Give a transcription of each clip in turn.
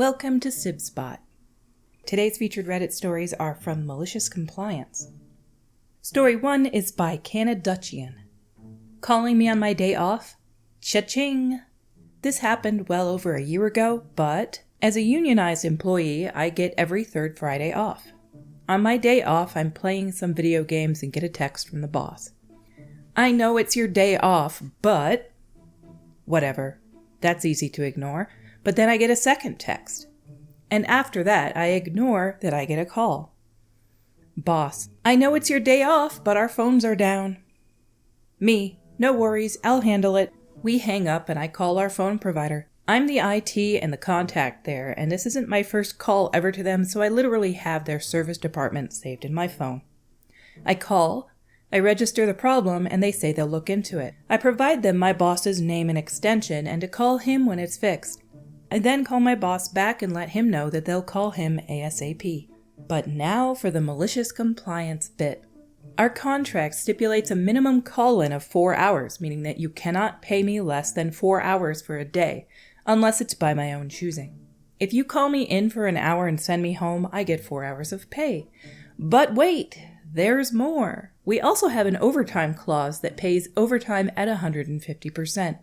Welcome to Sib Spot. Today's featured Reddit stories are from MaliciousCompliance. Story 1 is by Canadian. Calling me on my day off? Cha-ching! This happened well over a year ago, but as a unionized employee, I get every third Friday off. On my day off, I'm playing some video games and get a text from the boss. I know it's your day off, but... Whatever. That's easy to ignore. But then I get a second text. And after that, I ignore that I get a call. Boss, I know it's your day off, but our phones are down. Me, no worries, I'll handle it. We hang up and I call our phone provider. I'm the IT and the contact there, and this isn't my first call ever to them, so I literally have their service department saved in my phone. I call, I register the problem, and they say they'll look into it. I provide them my boss's name and extension and to call him when it's fixed. I then call my boss back and let him know that they'll call him ASAP. But now for the malicious compliance bit. Our contract stipulates a minimum call-in of 4 hours, meaning that you cannot pay me less than 4 hours for a day, unless it's by my own choosing. If you call me in for an hour and send me home, I get 4 hours of pay. But wait, there's more. We also have an overtime clause that pays overtime at 150%.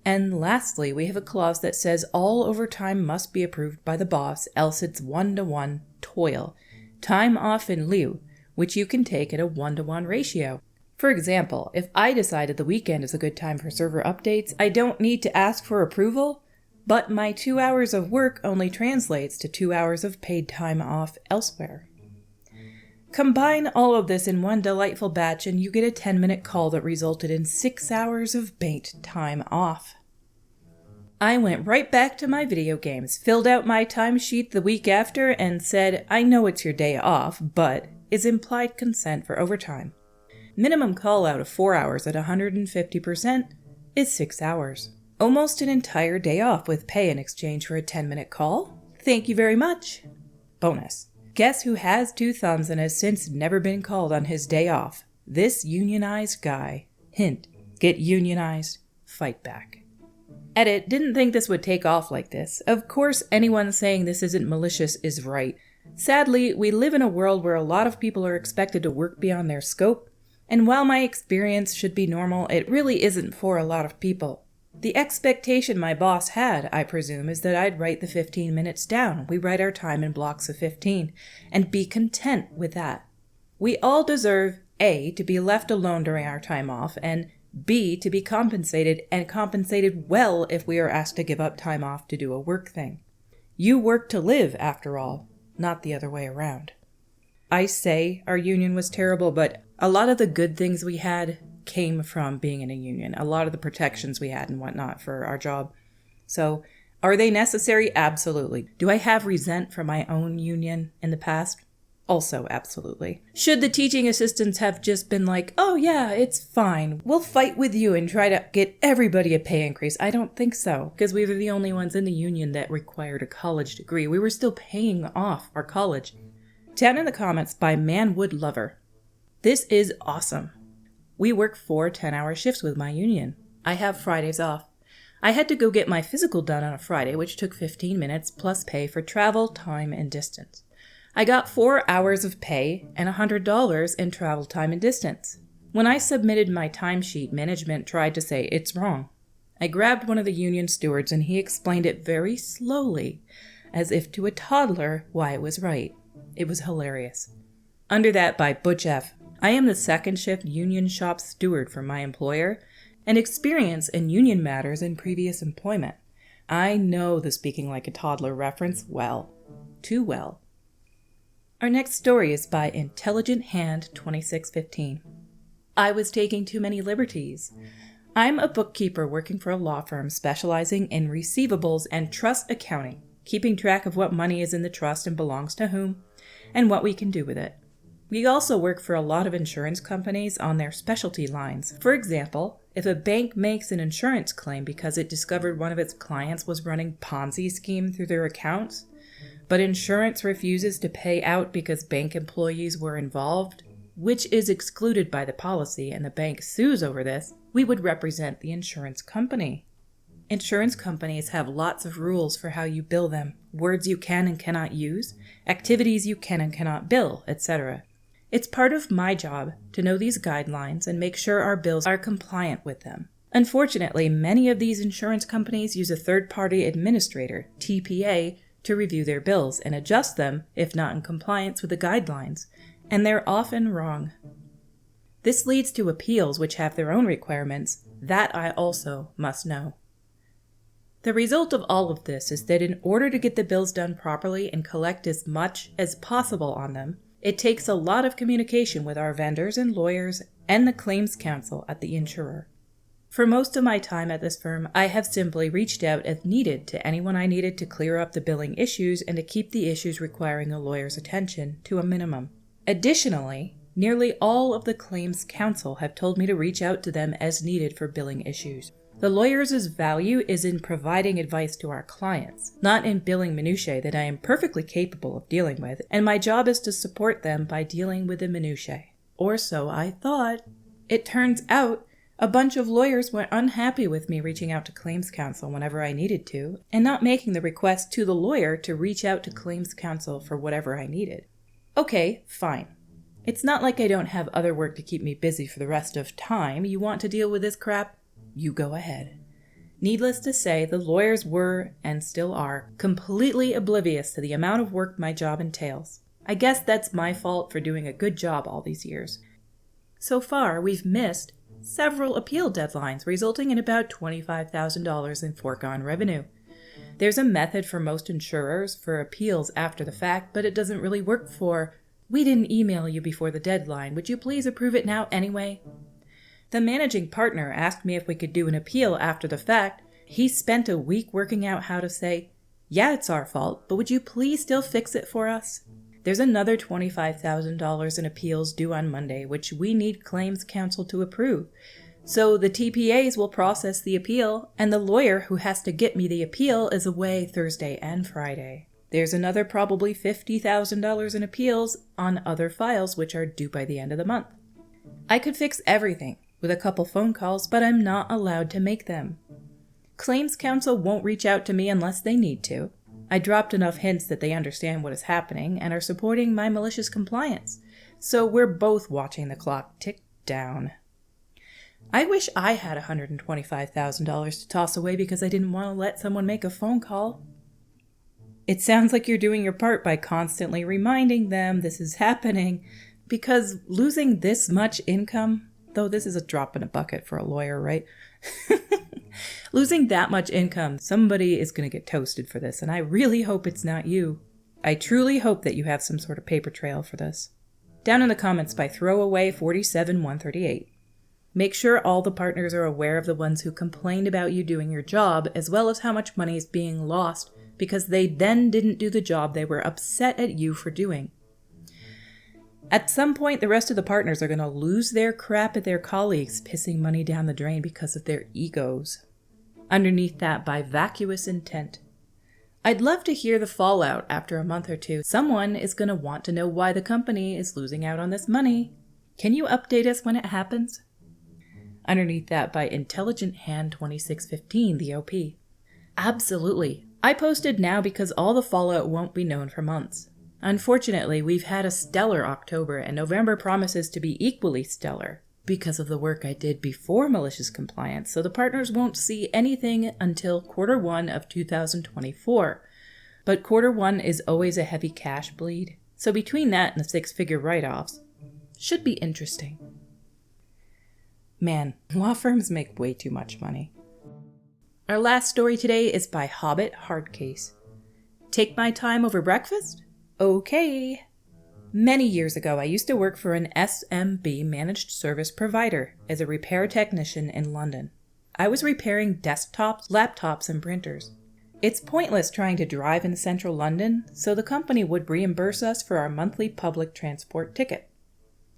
And lastly, we have a clause that says all overtime must be approved by the boss, else it's 1-to-1 toil, time off in lieu, which you can take at a 1-to-1 ratio. For example, if I decided the weekend is a good time for server updates, I don't need to ask for approval, but my 2 hours of work only translates to 2 hours of paid time off elsewhere. Combine all of this in one delightful batch and you get a 10-minute call that resulted in 6 hours of bait time off. I went right back to my video games, filled out my timesheet the week after, and said, I know it's your day off, but is implied consent for overtime. Minimum call out of 4 hours at 150% is 6 hours. Almost an entire day off with pay in exchange for a 10-minute call? Thank you very much. Bonus. Guess who has 2 thumbs and has since never been called on his day off? This unionized guy. Hint, get unionized, fight back. Edit, didn't think this would take off like this. Of course, anyone saying this isn't malicious is right. Sadly, we live in a world where a lot of people are expected to work beyond their scope, and while my experience should be normal, it really isn't for a lot of people. The expectation my boss had, I presume, is that I'd write the 15 minutes down. We write our time in blocks of 15, and be content with that. We all deserve A, to be left alone during our time off, and B, to be compensated, and compensated well if we are asked to give up time off to do a work thing. You work to live, after all, not the other way around. I say our union was terrible, but a lot of the good things we had came from being in a union. A lot of the protections we had and whatnot for our job. So, are they necessary? Absolutely. Do I have resent for my own union in the past? Also, absolutely. Should the teaching assistants have just been like, oh yeah, it's fine, we'll fight with you and try to get everybody a pay increase? I don't think so, because we were the only ones in the union that required a college degree. We were still paying off our college. Down in the comments by Manwood Lover. This is awesome. We work 4 10-hour shifts with my union. I have Fridays off. I had to go get my physical done on a Friday, which took 15 minutes plus pay for travel, time, and distance. I got 4 hours of pay and $100 in travel time and distance. When I submitted my timesheet, management tried to say it's wrong. I grabbed one of the union stewards and he explained it very slowly, as if to a toddler, why it was right. It was hilarious. Under that by Butch F. I am the second shift union shop steward for my employer and experience in union matters in previous employment. I know the speaking like a toddler reference well. Too well. Our next story is by Intelligent Hand 2615. I was taking too many liberties. I'm a bookkeeper working for a law firm specializing in receivables and trust accounting, keeping track of what money is in the trust and belongs to whom, and what we can do with it. We also work for a lot of insurance companies on their specialty lines. For example, if a bank makes an insurance claim because it discovered one of its clients was running Ponzi scheme through their accounts, but insurance refuses to pay out because bank employees were involved, which is excluded by the policy, and the bank sues over this, we would represent the insurance company. Insurance companies have lots of rules for how you bill them, words you can and cannot use, activities you can and cannot bill, etc. It's part of my job to know these guidelines and make sure our bills are compliant with them. Unfortunately, many of these insurance companies use a third-party administrator, TPA, to review their bills and adjust them if not in compliance with the guidelines, and they're often wrong. This leads to appeals which have their own requirements that I also must know. The result of all of this is that in order to get the bills done properly and collect as much as possible on them, it takes a lot of communication with our vendors and lawyers and the claims counsel at the insurer. For most of my time at this firm, I have simply reached out as needed to anyone I needed to clear up the billing issues and to keep the issues requiring a lawyer's attention to a minimum. Additionally, nearly all of the claims counsel have told me to reach out to them as needed for billing issues. The lawyer's value is in providing advice to our clients, not in billing minutiae that I am perfectly capable of dealing with, and my job is to support them by dealing with the minutiae. Or so I thought. It turns out a bunch of lawyers were unhappy with me reaching out to claims counsel whenever I needed to, and not making the request to the lawyer to reach out to claims counsel for whatever I needed. Okay, fine. It's not like I don't have other work to keep me busy for the rest of time. You want to deal with this crap? You go ahead. Needless to say, the lawyers were, and still are, completely oblivious to the amount of work my job entails. I guess that's my fault for doing a good job all these years. So far, we've missed several appeal deadlines, resulting in about $25,000 in foregone revenue. There's a method for most insurers for appeals after the fact, but it doesn't really work for, "We didn't email you before the deadline. Would you please approve it now anyway?" The managing partner asked me if we could do an appeal after the fact. He spent a week working out how to say, "Yeah, it's our fault, but would you please still fix it for us?" There's another $25,000 in appeals due on Monday, which we need claims counsel to approve. So the TPAs will process the appeal, and the lawyer who has to get me the appeal is away Thursday and Friday. There's another probably $50,000 in appeals on other files which are due by the end of the month. I could fix everything with a couple phone calls, but I'm not allowed to make them. Claims counsel won't reach out to me unless they need to. I dropped enough hints that they understand what is happening and are supporting my malicious compliance, so we're both watching the clock tick down. I wish I had $125,000 to toss away because I didn't want to let someone make a phone call. It sounds like you're doing your part by constantly reminding them this is happening, because losing this much income, though this is a drop in a bucket for a lawyer, right? Losing that much income, somebody is going to get toasted for this, and I really hope it's not you. I truly hope that you have some sort of paper trail for this. Down in the comments by throwaway 47138. Make sure all the partners are aware of the ones who complained about you doing your job, as well as how much money is being lost because they then didn't do the job they were upset at you for doing. At some point, the rest of the partners are going to lose their crap at their colleagues, pissing money down the drain because of their egos. Underneath that, by vacuous intent. I'd love to hear the fallout after a month or two. Someone is going to want to know why the company is losing out on this money. Can you update us when it happens? Underneath that, by Intelligent Hand 2615, the OP. Absolutely. I posted now because all the fallout won't be known for months. Unfortunately, we've had a stellar October, and November promises to be equally stellar because of the work I did before malicious compliance, so the partners won't see anything until Q1 of 2024. But Q1 is always a heavy cash bleed, so between that and the six-figure write-offs, should be interesting. Man, law firms make way too much money. Our last story today is by Hobbit Hardcase. Take my time over breakfast? Okay. Many years ago, I used to work for an SMB managed service provider as a repair technician in London. I was repairing desktops, laptops, and printers. It's pointless trying to drive in central London, so the company would reimburse us for our monthly public transport ticket.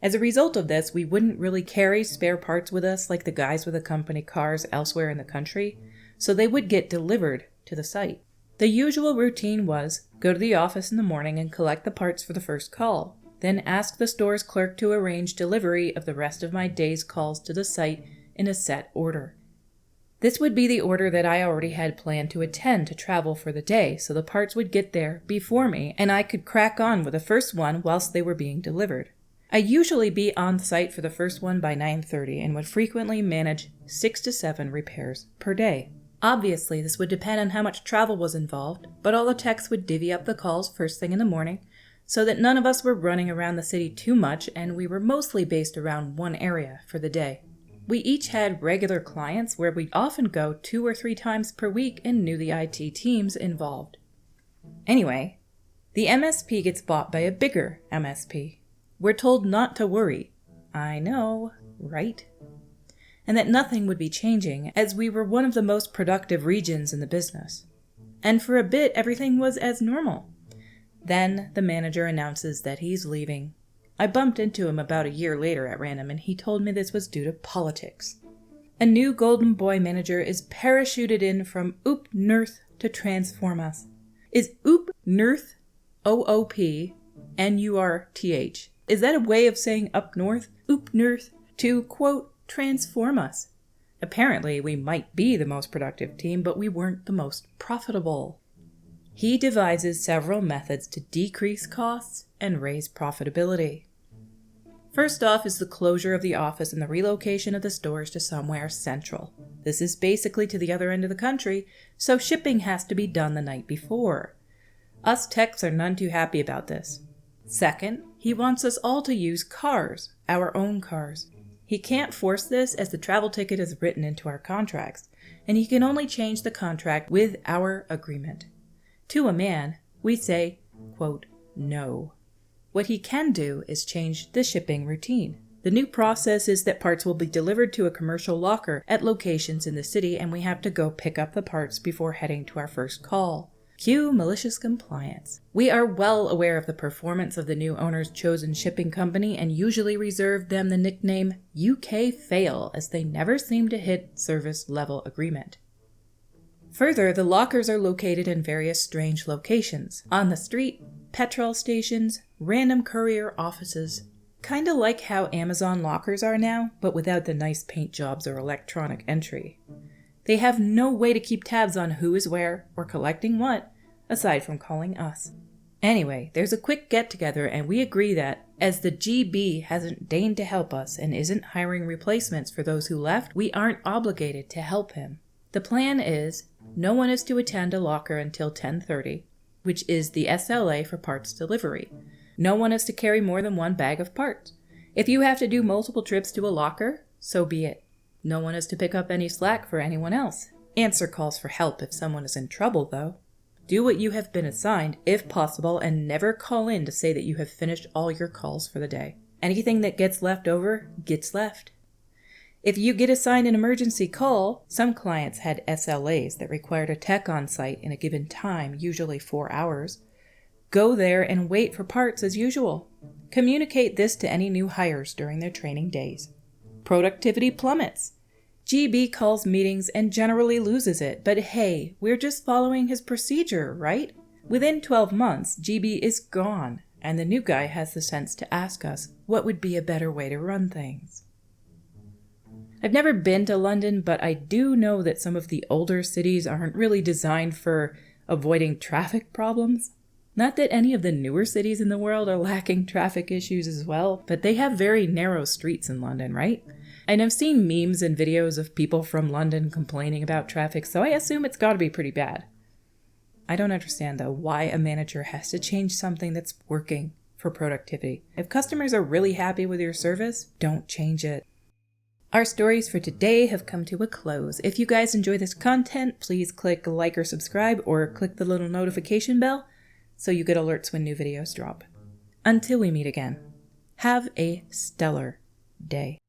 As a result of this, we wouldn't really carry spare parts with us like the guys with the company cars elsewhere in the country, so they would get delivered to the site. The usual routine was go to the office in the morning and collect the parts for the first call, then ask the store's clerk to arrange delivery of the rest of my day's calls to the site in a set order. This would be the order that I already had planned to attend to travel for the day, so the parts would get there before me, and I could crack on with the first one whilst they were being delivered. I'd usually be on site for the first one by 9:30 and would frequently manage 6 to 7 repairs per day. Obviously, this would depend on how much travel was involved, but all the techs would divvy up the calls first thing in the morning, so that none of us were running around the city too much, and we were mostly based around one area for the day. We each had regular clients where we'd often go 2 or 3 times per week and knew the IT teams involved. Anyway, the MSP gets bought by a bigger MSP. We're told not to worry. I know, right? And that nothing would be changing, as we were one of the most productive regions in the business. And for a bit, everything was as normal. Then the manager announces that he's leaving. I bumped into him about a year later at random, and he told me this was due to politics. A new golden boy manager is parachuted in from Up North to transform us. Is Up North OOP NURTH? Is that a way of saying up north? Up North to, quote, transform us. Apparently, we might be the most productive team, but we weren't the most profitable. He devises several methods to decrease costs and raise profitability. First off is the closure of the office and the relocation of the stores to somewhere central. This is basically to the other end of the country, so shipping has to be done the night before. Us techs are none too happy about this. Second, he wants us all to use cars, our own cars. He can't force this as the travel ticket is written into our contracts, and he can only change the contract with our agreement. To a man, we say, quote, no. What he can do is change the shipping routine. The new process is that parts will be delivered to a commercial locker at locations in the city, and we have to go pick up the parts before heading to our first call. Cue malicious compliance. We are well aware of the performance of the new owner's chosen shipping company and usually reserve them the nickname UK Fail, as they never seem to hit service level agreement. Further, the lockers are located in various strange locations. On the street, petrol stations, random courier offices. Kinda like how Amazon lockers are now, but without the nice paint jobs or electronic entry. They have no way to keep tabs on who is where or collecting what, aside from calling us. Anyway, there's a quick get-together and we agree that, as the GB hasn't deigned to help us and isn't hiring replacements for those who left, we aren't obligated to help him. The plan is, no one is to attend a locker until 10:30, which is the SLA for parts delivery. No one is to carry more than 1 bag of parts. If you have to do multiple trips to a locker, so be it. No one is to pick up any slack for anyone else. Answer calls for help if someone is in trouble, though. Do what you have been assigned, if possible, and never call in to say that you have finished all your calls for the day. Anything that gets left over, gets left. If you get assigned an emergency call, some clients had SLAs that required a tech on site in a given time, usually 4 hours. Go there and wait for parts as usual. Communicate this to any new hires during their training days. Productivity plummets. GB calls meetings and generally loses it, but hey, we're just following his procedure, right? Within 12 months, GB is gone, and the new guy has the sense to ask us what would be a better way to run things. I've never been to London, but I do know that some of the older cities aren't really designed for avoiding traffic problems. Not that any of the newer cities in the world are lacking traffic issues as well, but they have very narrow streets in London, right? And I've seen memes and videos of people from London complaining about traffic, so I assume it's got to be pretty bad. I don't understand, though, why a manager has to change something that's working for productivity. If customers are really happy with your service, don't change it. Our stories for today have come to a close. If you guys enjoy this content, please click like or subscribe, or click the little notification bell so you get alerts when new videos drop. Until we meet again, have a stellar day.